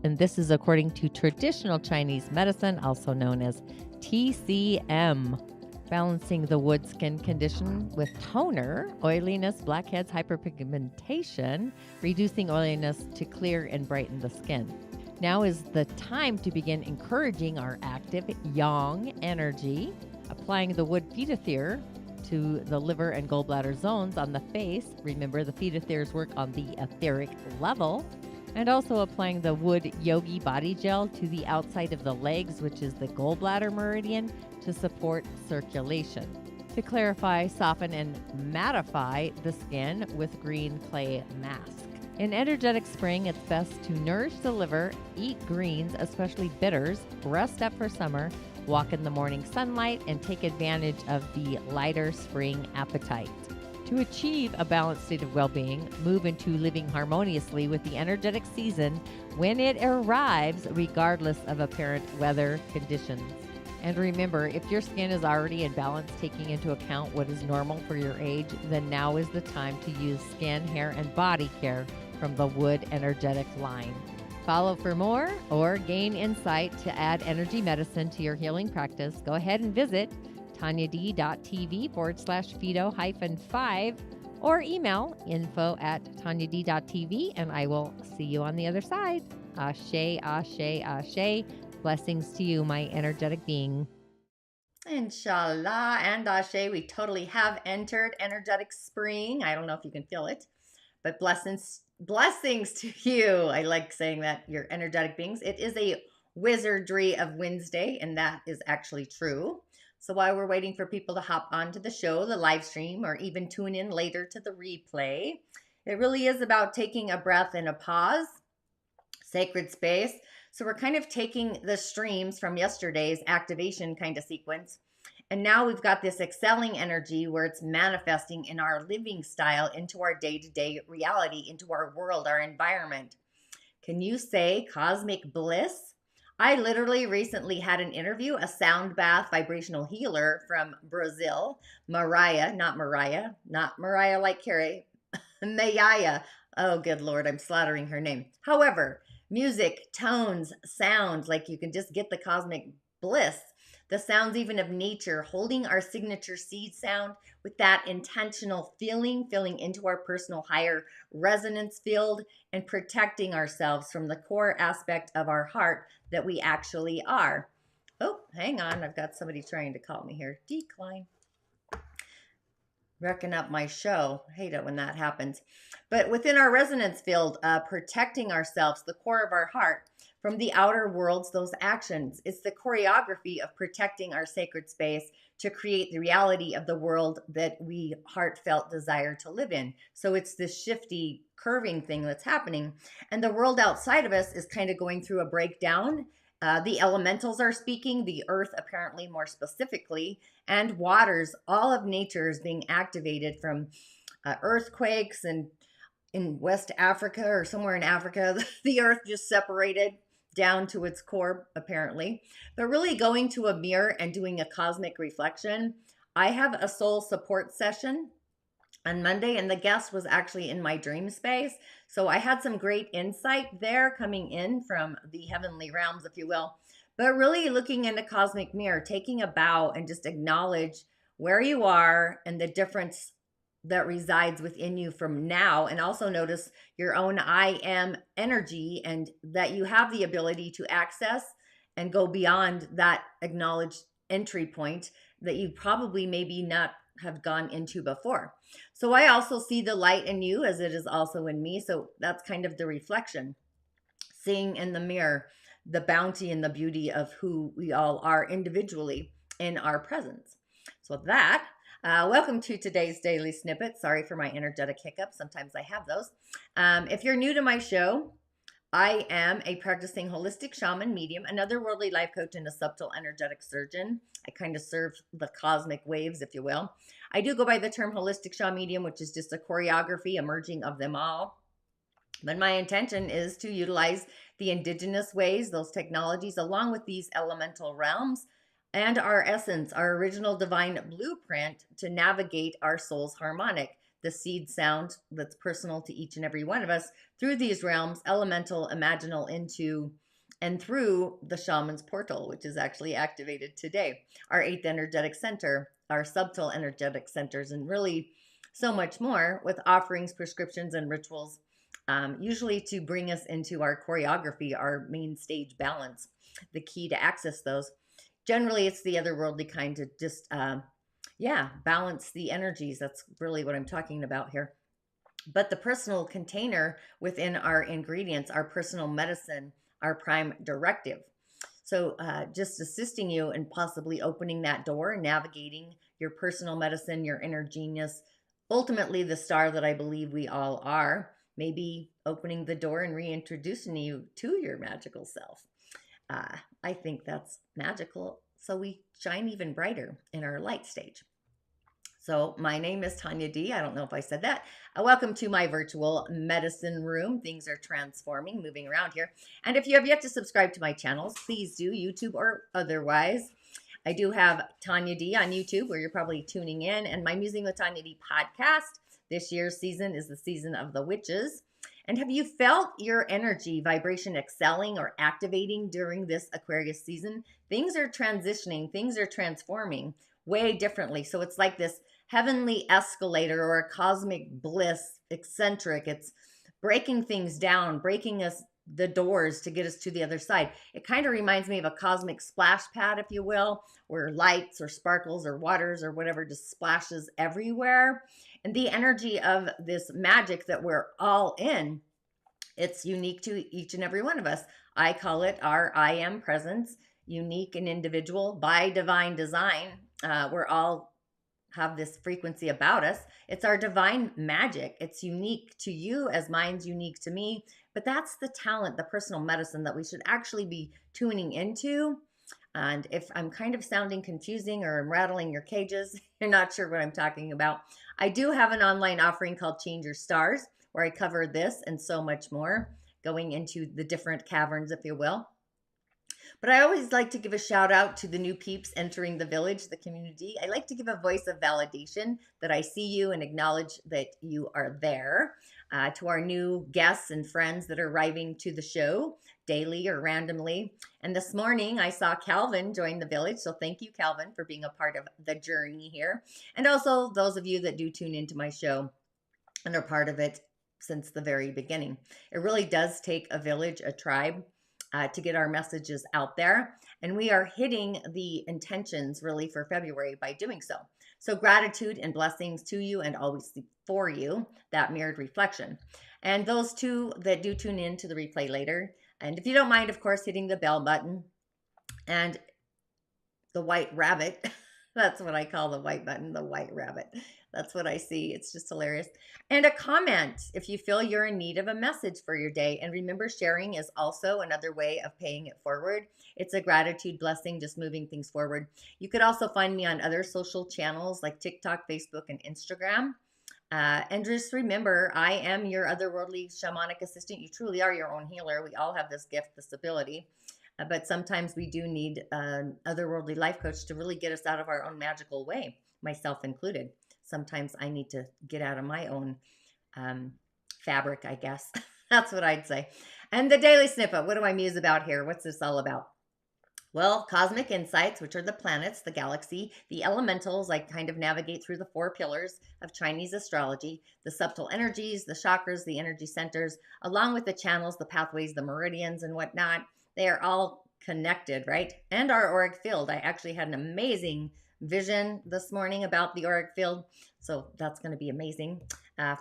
and this is according to traditional Chinese medicine, also known as TCM. Balancing the wood skin condition with toner, oiliness, blackheads, hyperpigmentation, reducing oiliness to clear and brighten the skin. Now is the time to begin encouraging our active yang energy, applying the wood Fetothere to the liver and gallbladder zones on the face. Remember, the Fetotheres work on the etheric level. And also applying the wood yogi body gel to the outside of the legs, which is the gallbladder meridian, to support circulation. To clarify, soften, and mattify the skin with green clay mask. In energetic spring, it's best to nourish the liver, eat greens, especially bitters, rest up for summer, walk in the morning sunlight, and take advantage of the lighter spring appetite. To achieve a balanced state of well-being, move into living harmoniously with the energetic season when it arrives, regardless of apparent weather conditions. And remember, if your skin is already in balance, taking into account what is normal for your age, then now is the time to use skin, hair, and body care from the Wood Energetic line. Follow for more or gain insight to add energy medicine to your healing practice. Go ahead and visit tonyad.tv/Pheto-5 or email info@tonyad.tv, and I will see you on the other side. Ashe, ashe, ashe. Blessings to you, my energetic being. Inshallah and ashe, we totally have entered energetic spring. I don't know if you can feel it, but blessings to you. I like saying that, you're energetic beings. It is a wizardry of Wednesday, and that is actually true. So while we're waiting for people to hop onto the show, the live stream, or even tune in later to the replay, it really is about taking a breath and a pause, sacred space. So we're kind of taking the streams from yesterday's activation kind of sequence, and now we've got this excelling energy where it's manifesting in our living style, into our day-to-day reality, into our world, our environment. Can you say cosmic bliss? I literally recently had an interview, a sound bath vibrational healer from Brazil, Mariah, not Mariah like Carrie, Mayaya. Oh, good Lord, I'm slaughtering her name. However, music, tones, sound, like you can just get the cosmic bliss. The sounds even of nature, holding our signature seed sound with that intentional feeling into our personal higher resonance field, and protecting ourselves from the core aspect of our heart that we actually are. Oh, hang on. I've got somebody trying to call me here. Decline. Wrecking up my show. Hate it when that happens. But within our resonance field, protecting ourselves, the core of our heart, from the outer worlds, those actions. It's the choreography of protecting our sacred space to create the reality of the world that we heartfelt desire to live in. So it's this shifty, curving thing that's happening. And the world outside of us is kind of going through a breakdown. The elementals are speaking, the earth apparently more specifically, and waters. All of nature is being activated, from earthquakes, and in West Africa or somewhere in Africa, the earth just separated down to its core, apparently. But really going to a mirror and doing a cosmic reflection. I have a soul support session on Monday, and the guest was actually in my dream space. So I had some great insight there coming in from the heavenly realms, if you will. But really looking in a cosmic mirror, taking a bow and just acknowledge where you are and the difference that resides within you from now. And also notice your own I am energy, and that you have the ability to access and go beyond that acknowledged entry point that you probably maybe not have gone into before. So I also see the light in you as it is also in me. So that's kind of the reflection, seeing in the mirror the bounty and the beauty of who we all are individually in our presence. So that, welcome to today's daily snippet. Sorry for my energetic hiccups. Sometimes I have those. If you're new to my show, I am a practicing holistic shaman, medium, an otherworldly life coach, and a subtle energetic surgeon. I kind of serve the cosmic waves, if you will. I do go by the term holistic shaman medium, which is just a choreography, a merging of them all. But my intention is to utilize the indigenous ways, those technologies, along with these elemental realms, and our essence, our original divine blueprint to navigate our soul's harmonic. the seed sound that's personal to each and every one of us through these realms, elemental, imaginal, into and through the shaman's portal, which is actually activated today, our eighth energetic center, our subtle energetic centers, and really so much more, with offerings, prescriptions, and rituals, usually to bring us into our choreography, our main stage balance, the key to access those. Generally, it's the otherworldly kind to just, balance the energies. That's really what I'm talking about here. But the personal container within our ingredients, our personal medicine, our prime directive. So just assisting you in possibly opening that door and navigating your personal medicine, your inner genius, ultimately the star that I believe we all are, maybe opening the door and reintroducing you to your magical self. I think that's magical. So we shine even brighter in our light stage. So my name is Tonya D. I don't know if I said that. Welcome to my virtual medicine room. Things are transforming, moving around here. And if you have yet to subscribe to my channels, please do, YouTube or otherwise. I do have Tonya D on YouTube, where you're probably tuning in, and my Musing with Tonya D podcast. This year's season is the season of the witches. And have you felt your energy vibration excelling or activating during this Aquarius season? Things are transitioning, things are transforming way differently. So it's like this heavenly escalator or a cosmic bliss, eccentric. It's breaking things down, breaking us the doors to get us to the other side. It kind of reminds me of a cosmic splash pad, if you will, where lights or sparkles or waters or whatever just splashes everywhere. And the energy of this magic that we're all in, it's unique to each and every one of us. I call it our I am presence, unique and individual by divine design. We're all have this frequency about us. It's our divine magic. It's unique to you as mine's unique to me. But that's the talent, the personal medicine that we should actually be tuning into. And if I'm kind of sounding confusing or I'm rattling your cages, you're not sure what I'm talking about, I do have an online offering called Change Your Stars, where I cover this and so much more, going into the different caverns, if you will. But I always like to give a shout out to the new peeps entering the village, the community. I like to give a voice of validation that I see you and acknowledge that you are there. To our new guests and friends that are arriving to the show daily or randomly. And this morning I saw Calvin join the village. So thank you, Calvin, for being a part of the journey here. And also those of you that do tune into my show and are part of it since the very beginning. It really does take a village, a tribe, to get our messages out there. And we are hitting the intentions really for February by doing so. So gratitude and blessings to you and always for you, that mirrored reflection. And those two that do tune in to the replay later. And if you don't mind, of course, hitting the bell button and the white rabbit. That's what I call the white button, the white rabbit. That's what I see. It's just hilarious. And a comment if you feel you're in need of a message for your day. And remember, sharing is also another way of paying it forward. It's a gratitude blessing, just moving things forward. You could also find me on other social channels like TikTok, Facebook, and Instagram. And just remember, I am your otherworldly shamanic assistant. You truly are your own healer. We all have this gift, this ability. But sometimes we do need an otherworldly life coach to really get us out of our own magical way, myself included. Sometimes I need to get out of my own fabric, I guess. That's what I'd say. And the daily snippet, what do I muse about here? What's this all about? Well, cosmic insights, which are the planets, the galaxy, the elementals, I kind of navigate through the 4 pillars of Chinese astrology, the subtle energies, the chakras, the energy centers, along with the channels, the pathways, the meridians, and whatnot. They are all connected, right? And our auric field. I actually had an amazing vision this morning about the auric field. So that's going to be amazing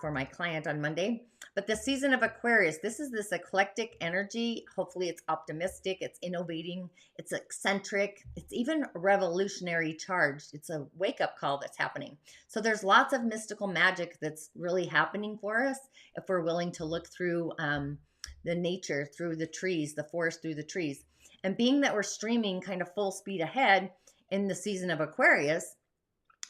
for my client on Monday. But the season of Aquarius, this is this eclectic energy. Hopefully it's optimistic, it's innovating, it's eccentric, it's even revolutionary charged. It's a wake-up call that's happening. So there's lots of mystical magic that's really happening for us if we're willing to look through the nature, through the trees, the forest through the trees. And being that we're streaming kind of full speed ahead in the season of Aquarius,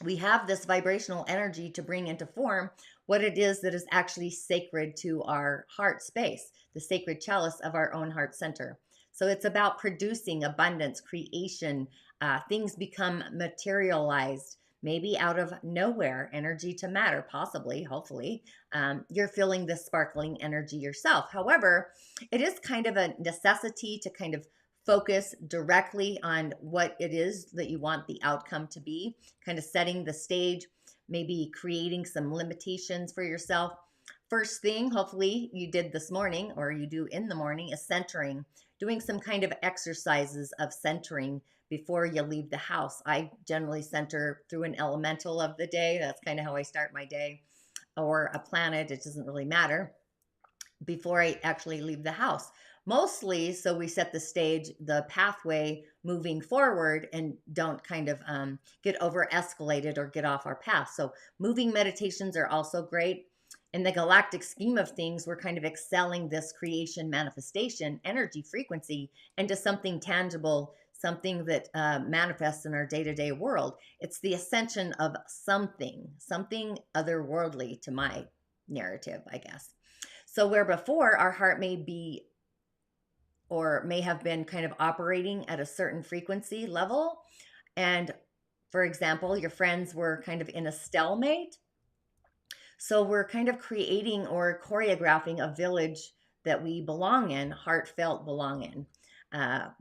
we have this vibrational energy to bring into form what it is that is actually sacred to our heart space, the sacred chalice of our own heart center. So it's about producing abundance, creation, things become materialized, maybe out of nowhere, energy to matter, possibly, hopefully. You're feeling this sparkling energy yourself. However, it is kind of a necessity to kind of focus directly on what it is that you want the outcome to be, kind of setting the stage, maybe creating some limitations for yourself. First thing, hopefully you did this morning or you do in the morning, is centering, doing some kind of exercises of centering before you leave the house. I generally center through an elemental of the day. That's kind of how I start my day, or a planet. It doesn't really matter, before I actually leave the house. Mostly so we set the stage, the pathway moving forward, and don't kind of get over escalated or get off our path. So moving meditations are also great. In the galactic scheme of things, we're kind of excelling this creation manifestation energy frequency into something tangible, something that manifests in our day-to-day world. It's the ascension of something otherworldly to my narrative, I guess. So where before our heart may be or may have been kind of operating at a certain frequency level, and for example, your friends were kind of in a stalemate, so we're kind of creating or choreographing a village that we belong in, heartfelt belong in.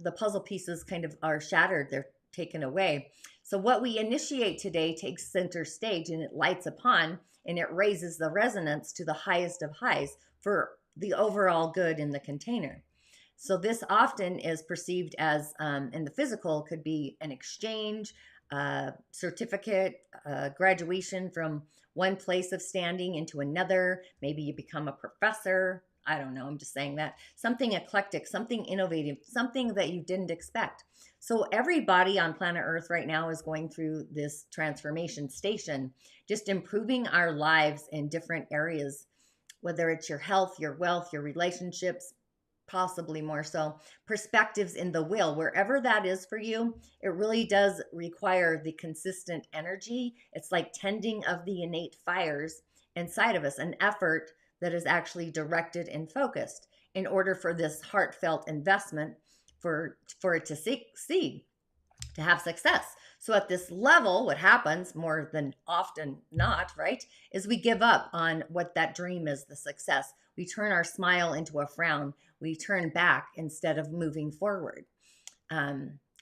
The puzzle pieces kind of are shattered, they're taken away. So what we initiate today takes center stage, and it lights upon and it raises the resonance to the highest of highs for the overall good in the container. So this often is perceived as, in the physical, could be an exchange, certificate, graduation from one place of standing into another. Maybe you become a professor. I don't know. I'm just saying that. Something eclectic, something innovative, something that you didn't expect. So everybody on planet Earth right now is going through this transformation station, just improving our lives in different areas, whether it's your health, your wealth, your relationships, possibly more so, perspectives in the will, wherever that is for you. It really does require the consistent energy. It's like tending of the innate fires inside of us, an effort that is actually directed and focused in order for this heartfelt investment for it to succeed, to have success. So at this level, what happens more than often not, right, is we give up on what that dream is, the success. We turn our smile into a frown. We turn back instead of moving forward,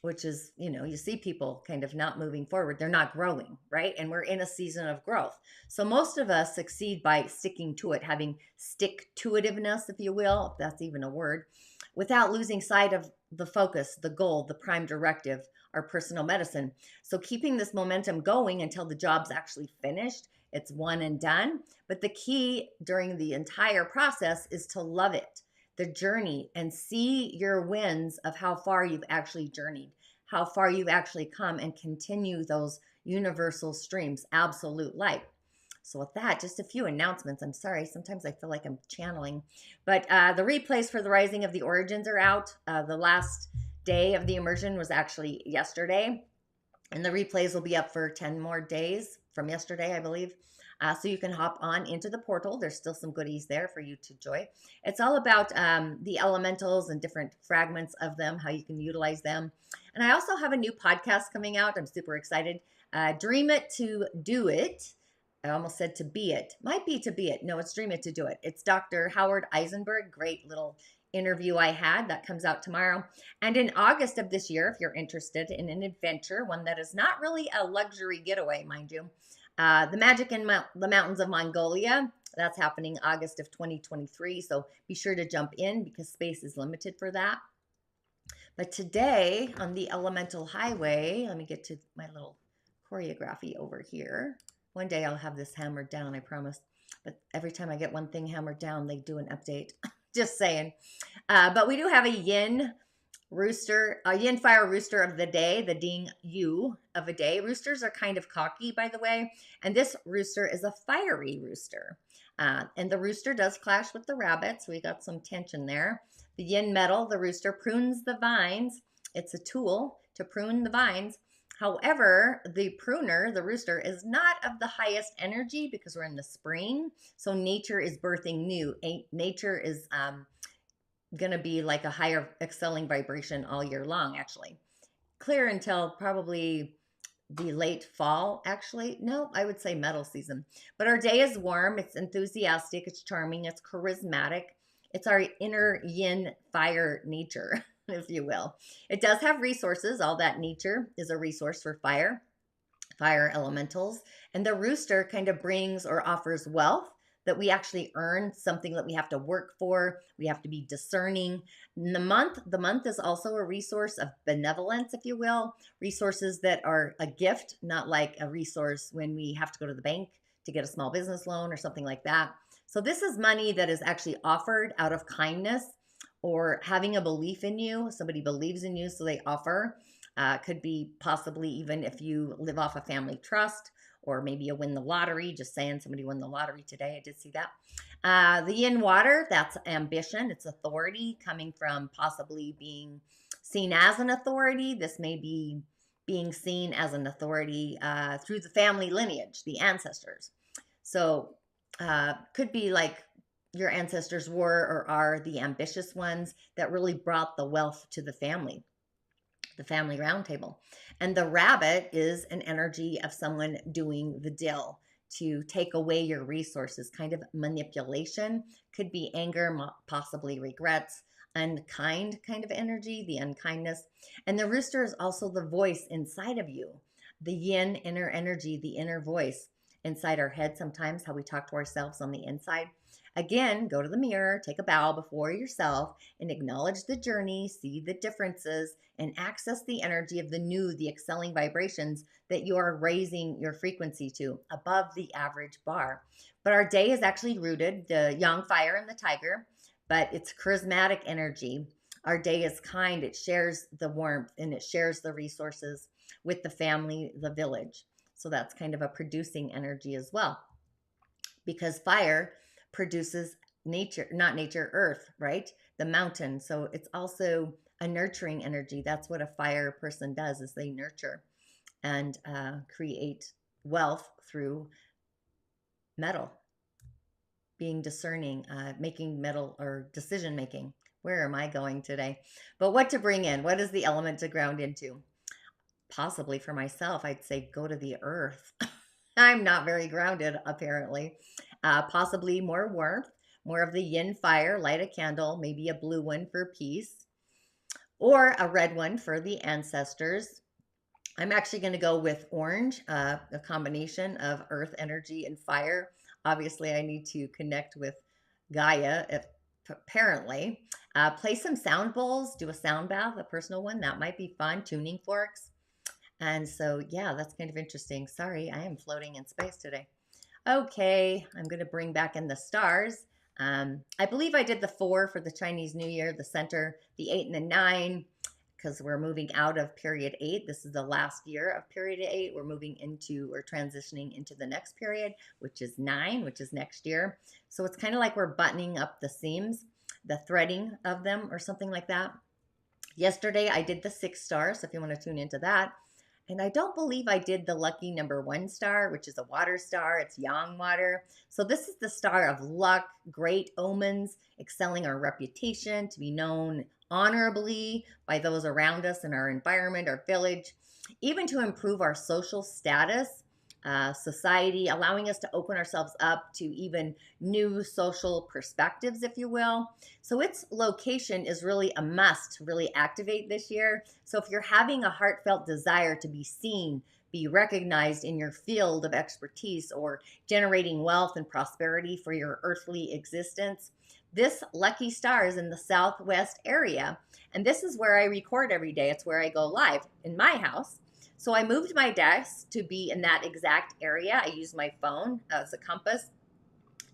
which is, you see people kind of not moving forward. They're not growing, right? And we're in a season of growth. So most of us succeed by sticking to it, having stick-to-itiveness, if you will, if that's even a word, without losing sight of the focus, the goal, the prime directive, our personal medicine. So keeping this momentum going until the job's actually finished, it's one and done. But the key during the entire process is to love it, the journey, and see your wins of how far you've actually journeyed, how far you've actually come, and continue those universal streams, absolute light. So with that, just a few announcements. I'm sorry, sometimes I feel like I'm channeling. But the replays for the Rising of the Origins are out. The last day of the immersion was actually yesterday. And the replays will be up for 10 more days from yesterday, I believe. So you can hop on into the portal. There's still some goodies there for you to enjoy. It's all about the elementals and different fragments of them, how you can utilize them. And I also have a new podcast coming out. I'm super excited. Dream It to Do It. I almost said to be it. Might be to be it. No, it's Dream It to Do It. It's Dr. Howard Eisenberg. Great little interview I had. That comes out tomorrow. And in August of this year, if you're interested in an adventure, one that is not really a luxury getaway, mind you, the Magic in the Mountains of Mongolia. That's happening August of 2023. So be sure to jump in because space is limited for that. But today on the Elemental Highway, let me get to my little choreography over here. One day I'll have this hammered down, I promise. But every time I get one thing hammered down, they do an update. Just saying. But we do have a yin rooster, a yin fire rooster of the day, the ding yu of a day. Roosters are kind of cocky, by the way. And this rooster is a fiery rooster. And the rooster does clash with the rabbit, so we got some tension there. The yin metal, the rooster, prunes the vines. It's a tool to prune the vines. However, the pruner, the rooster, is not of the highest energy because we're in the spring. So nature is birthing new. Nature is going to be like a higher excelling vibration all year long, actually. Clear until probably the late fall, actually. No, I would say metal season. But our day is warm, it's enthusiastic, it's charming, it's charismatic. It's our inner yin fire nature, if you will. It does have resources. All that nature is a resource for fire elementals. And the rooster kind of brings or offers wealth that we actually earn, something that we have to work for. We have to be discerning. In the month is also a resource of benevolence, if you will, resources that are a gift, not like a resource when we have to go to the bank to get a small business loan or something like that. So this is money that is actually offered out of kindness or having a belief in you. Somebody believes in you, so they offer. Could be possibly even if you live off a family trust, or maybe you win the lottery. Just saying, somebody won the lottery today. I did see that. The yin water, that's ambition. It's authority coming from possibly being seen as an authority. This may be being seen as an authority through the family lineage, the ancestors. So could be like your ancestors were or are the ambitious ones that really brought the wealth to the family round table. And the rabbit is an energy of someone doing the deal to take away your resources, kind of manipulation. Could be anger, possibly regrets, unkind kind of energy, the unkindness. And the rooster is also the voice inside of you, the yin inner energy, the inner voice inside our head sometimes, how we talk to ourselves on the inside. Again, go to the mirror, take a bow before yourself, and acknowledge the journey, see the differences, and access the energy of the new, the excelling vibrations that you are raising your frequency to above the average bar. But our day is actually rooted, the yang fire and the tiger, but it's charismatic energy. Our day is kind, it shares the warmth and it shares the resources with the family, the village. So that's kind of a producing energy as well. Because fire produces nature, not nature, earth, right? The mountain. So it's also a nurturing energy. That's what a fire person does, is they nurture and create wealth through metal, being discerning, making metal or decision making. Where am I going today? But what to bring in? What is the element to ground into? Possibly for myself, I'd say go to the earth. I'm not very grounded, apparently. Possibly more warmth, more of the yin fire, light a candle, maybe a blue one for peace, or a red one for the ancestors. I'm actually going to go with orange, a combination of earth energy and fire. Obviously, I need to connect with Gaia, apparently. Play some sound bowls, do a sound bath, a personal one. That might be fun. Tuning forks. And so, yeah, that's kind of interesting. Sorry, I am floating in space today. Okay, I'm going to bring back in the stars. I believe I did the 4 for the Chinese New Year, the center, the 8 and the 9, because we're moving out of period 8. This is the last year of period 8. We're moving into or transitioning into the next period, which is 9, which is next year. So it's kind of like we're buttoning up the seams, the threading of them or something like that. Yesterday, I did the 6 star, so if you want to tune into that. And I don't believe I did the lucky number 1 star, which is a water star. It's yang water. So this is the star of luck, great omens, excelling our reputation, to be known honorably by those around us in our environment, our village, even to improve our social status, society, allowing us to open ourselves up to even new social perspectives, if you will. So its location is really a must to really activate this year. So if you're having a heartfelt desire to be seen, be recognized in your field of expertise, or generating wealth and prosperity for your earthly existence, this lucky star is in the southwest area. And this is where I record every day. It's where I go live in my house. So I moved my desk to be in that exact area. I use my phone as a compass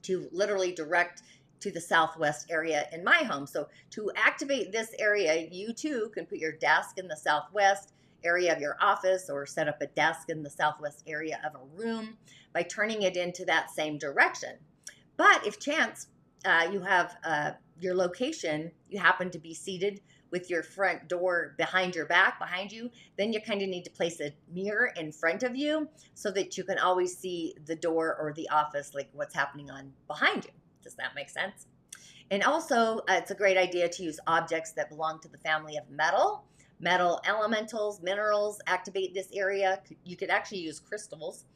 to literally direct to the southwest area in my home. So to activate this area, you too can put your desk in the southwest area of your office, or set up a desk in the southwest area of a room by turning it into that same direction. But if chance you have your location, you happen to be seated with your front door behind your back, behind you, then you kind of need to place a mirror in front of you so that you can always see the door or the office, like what's happening on behind you. Does that make sense? And also, it's a great idea to use objects that belong to the family of metal. metal elementals, minerals activate this area. You could actually use crystals,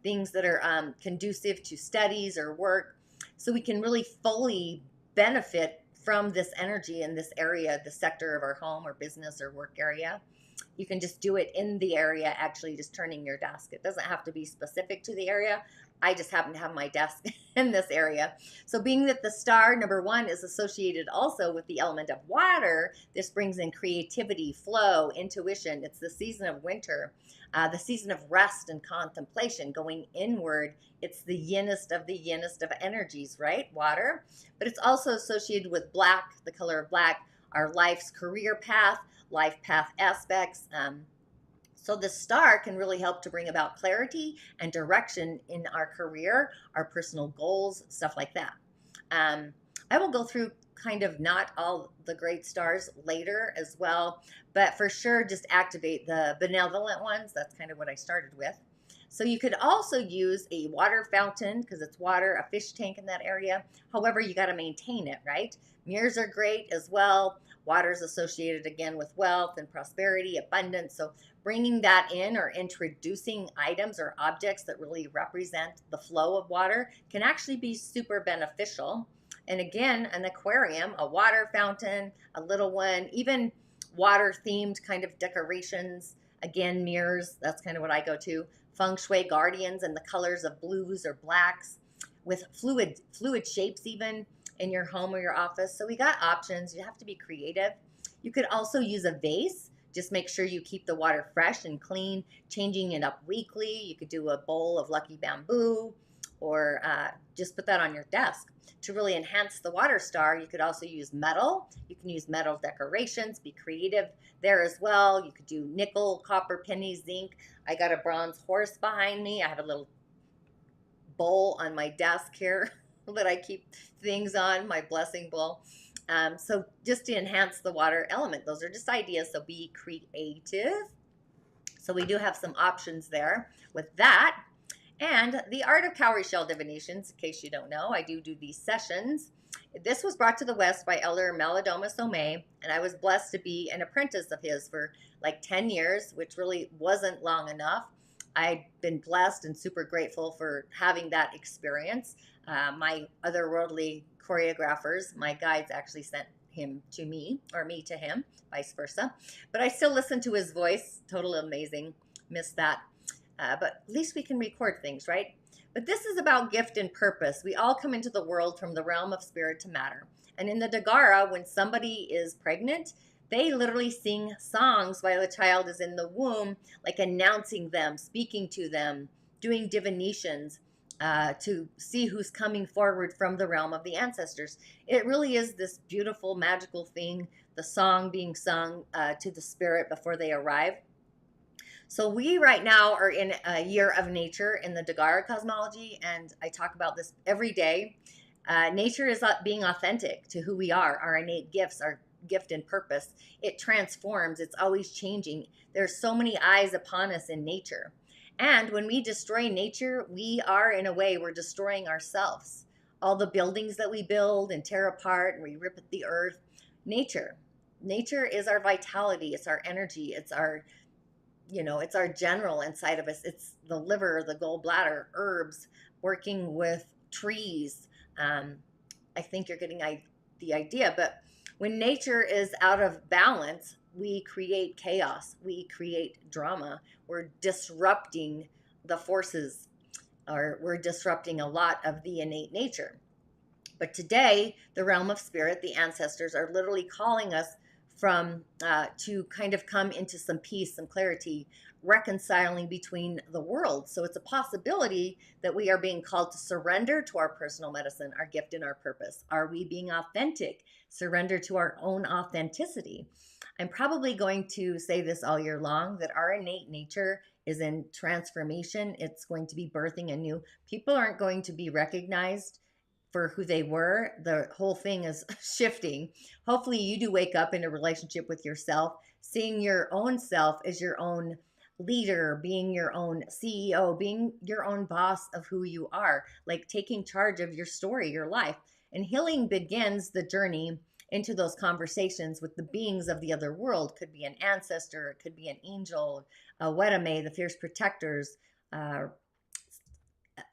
things that are conducive to studies or work. So we can really fully benefit from this energy in this area, the sector of our home or business or work area. You can just do it in the area, actually just turning your desk. It doesn't have to be specific to the area. I just happen to have my desk in this area. So being that the star, number one, is associated also with the element of water, this brings in creativity, flow, intuition. It's the season of winter, the season of rest and contemplation, going inward. It's the yinnest of energies, right? Water. But it's also associated with black, the color of black, our life's career path, life path aspects. So the star can really help to bring about clarity and direction in our career, our personal goals, stuff like that. I will go through kind of not all the great stars later as well, but for sure just activate the benevolent ones. That's kind of what I started with. So you could also use a water fountain because it's water, a fish tank in that area. However, you got to maintain it, right? Mirrors are great as well. Water is associated again with wealth and prosperity, abundance. So bringing that in or introducing items or objects that really represent the flow of water can actually be super beneficial. And again, an aquarium, a water fountain, a little one, even water themed kind of decorations. Again, mirrors, that's kind of what I go to. Feng Shui guardians and the colors of blues or blacks with fluid shapes even in your home or your office. So we got options. You have to be creative. You could also use a vase. Just make sure you keep the water fresh and clean, changing it up weekly. You could do a bowl of lucky bamboo or just put that on your desk. To really enhance the water star, you could also use metal. You can use metal decorations, be creative there as well. You could do nickel, copper, pennies, zinc. I got a bronze horse behind me. I have a little bowl on my desk here that I keep things on, my blessing bowl. So just to enhance the water element, those are just ideas, so be creative. So we do have some options there with that. And the art of cowrie shell divinations, in case you don't know, I do these sessions. This was brought to the West by Elder Malidoma Somé, and I was blessed to be an apprentice of his for like 10 years, which really wasn't long enough. I've been blessed and super grateful for having that experience. My otherworldly choreographers, my guides actually sent him to me, or me to him, vice versa. But I still listen to his voice. Totally amazing. Miss that. But at least we can record things, right? But this is about gift and purpose. We all come into the world from the realm of spirit to matter. And in the Dagara, when somebody is pregnant, they literally sing songs while the child is in the womb, like announcing them, speaking to them, doing divinations to see who's coming forward from the realm of the ancestors. It really is this beautiful, magical thing, the song being sung to the spirit before they arrive. So we right now are in a year of nature in the Dagara cosmology, and I talk about this every day. Nature is being authentic to who we are, our innate gifts, our gift and purpose. It transforms. It's always changing. There's so many eyes upon us in nature. And when we destroy nature, we are, in a way, we're destroying ourselves. All the buildings that we build and tear apart and we rip at the earth. Nature is our vitality. It's our energy. It's our it's our general inside of us. It's the liver, the gallbladder, herbs, working with trees. I think you're getting the idea. But when nature is out of balance, we create chaos. We create drama. We're disrupting the forces, or we're disrupting a lot of the innate nature. But today, the realm of spirit, the ancestors, are literally calling us to kind of come into some peace, some clarity, reconciling between the worlds. So it's a possibility that we are being called to surrender to our personal medicine, our gift, and our purpose. Are we being authentic? Surrender to our own authenticity. I'm probably going to say this all year long, that our innate nature is in transformation. It's going to be birthing anew. People aren't going to be recognized for who they were. The whole thing is shifting. Hopefully you do wake up in a relationship with yourself, seeing your own self as your own leader, being your own CEO, being your own boss of who you are, like taking charge of your story, your life. And healing begins the journey into those conversations with the beings of the other world. Could be an ancestor, it could be an angel, a Wedame, the fierce protectors,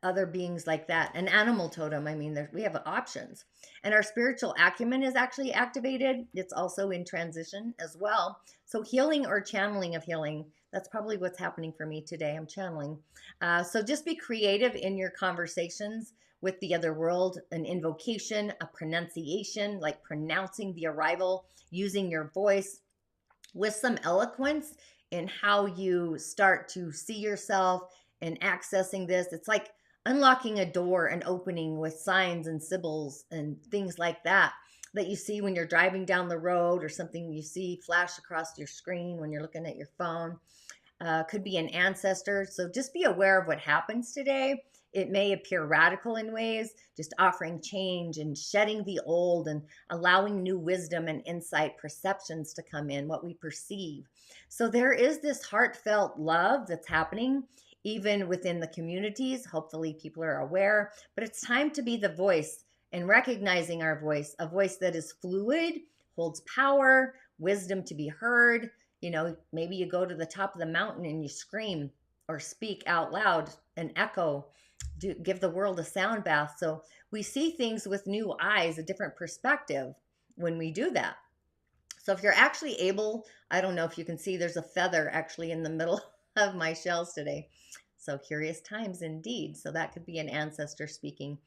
other beings like that, an animal totem. I mean, we have options. And our spiritual acumen is actually activated. It's also in transition as well. So healing or channeling of healing, that's probably what's happening for me today. I'm channeling. So just be creative in your conversations with the other world, an invocation, a pronunciation, like pronouncing the arrival, using your voice with some eloquence in how you start to see yourself and accessing this. It's like unlocking a door and opening with signs and symbols and things like that you see when you're driving down the road, or something you see flash across your screen when you're looking at your phone. Could be an ancestor. So just be aware of what happens today. It may appear radical in ways, just offering change and shedding the old and allowing new wisdom and insight perceptions to come in, what we perceive. So there is this heartfelt love that's happening even within the communities. Hopefully people are aware, but it's time to be the voice and recognizing our voice, a voice that is fluid, holds power, wisdom to be heard. You know, maybe you go to the top of the mountain and you scream or speak out loud, an echo, give the world a sound bath. So we see things with new eyes, a different perspective when we do that. So if you're actually able, I don't know if you can see, there's a feather actually in the middle of my shells today. So curious times indeed. So that could be an ancestor speaking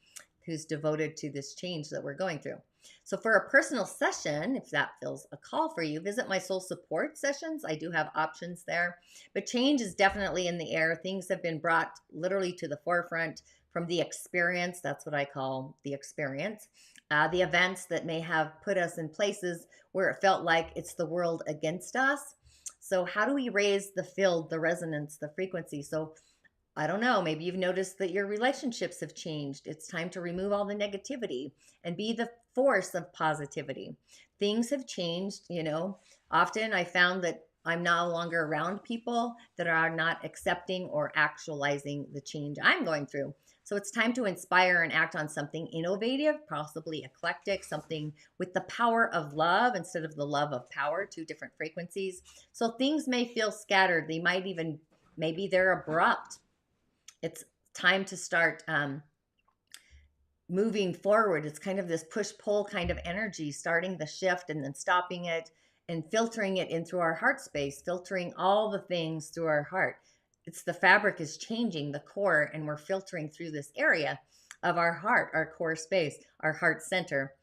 who's devoted to this change that we're going through. So for a personal session, if that feels a call for you, visit my soul support sessions. I do have options there, but change is definitely in the air. Things have been brought literally to the forefront from the experience. That's what I call the experience. The events that may have put us in places where it felt like it's the world against us. So how do we raise the field, the resonance, the frequency? So I don't know, maybe you've noticed that your relationships have changed. It's time to remove all the negativity and be the force of positivity. Things have changed, you know. Often I found that I'm no longer around people that are not accepting or actualizing the change I'm going through. So it's time to inspire and act on something innovative, possibly eclectic, something with the power of love instead of the love of power, two different frequencies. So things may feel scattered. They might even, maybe they're abrupt. It's time to start moving forward. It's kind of this push-pull kind of energy, starting the shift and then stopping it and filtering it in through our heart space, filtering all the things through our heart. It's the fabric is changing, the core, and we're filtering through this area of our heart, our core space, our heart center,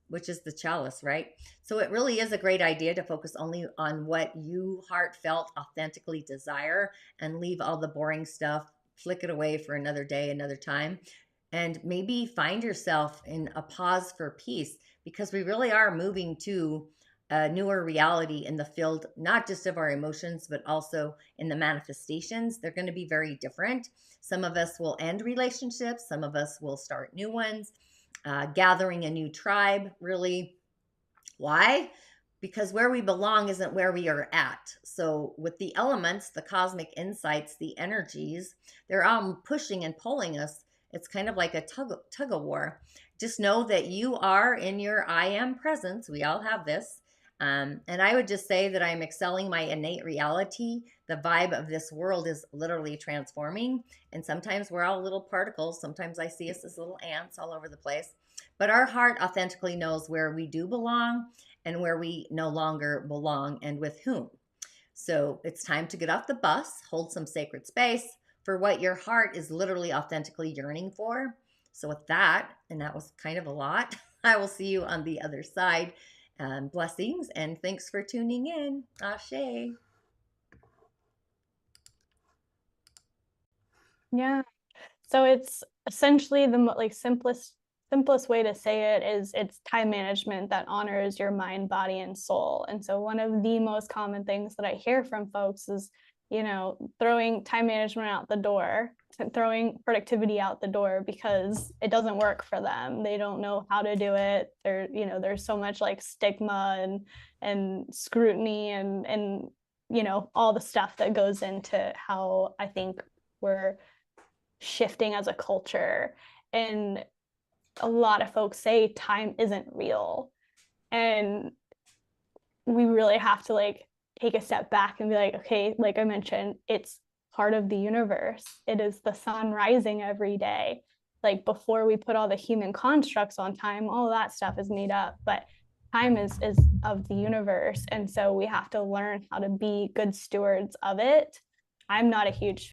which is the chalice, right? So it really is a great idea to focus only on what you heartfelt, authentically desire and leave all the boring stuff, flick it away for another day, another time, and maybe find yourself in a pause for peace, because we really are moving to a newer reality in the field, not just of our emotions, but also in the manifestations. They're going to be very different. Some of us will end relationships. Some of us will start new ones, gathering a new tribe, really. Why? Because where we belong isn't where we are at. So with the elements, the cosmic insights, the energies, they're all pushing and pulling us. It's kind of like a tug of war. Just know that you are in your I am presence. We all have this. And I would just say that I'm excelling my innate reality. The vibe of this world is literally transforming. And sometimes we're all little particles. Sometimes I see us as little ants all over the place. But our heart authentically knows where we do belong and where we no longer belong and with whom. So it's time to get off the bus, hold some sacred space for what your heart is literally authentically yearning for. So with that, and that was kind of a lot, I will see you on the other side. Blessings and thanks for tuning in. Ashe. Yeah. So it's essentially the simplest way to say it is it's time management that honors your mind, body, and soul. And so one of the most common things that I hear from folks is, you know, throwing time management out the door, throwing productivity out the door because it doesn't work for them. They don't know how to do it. There's so much like stigma and scrutiny and all the stuff that goes into how I think we're shifting as a culture. And a lot of folks say time isn't real. And we really have to like take a step back and be like, okay, like I mentioned, it's part of the universe. It is the sun rising every day. Like before we put all the human constructs on time, all that stuff is made up, but time is of the universe. And so we have to learn how to be good stewards of it. I'm not a huge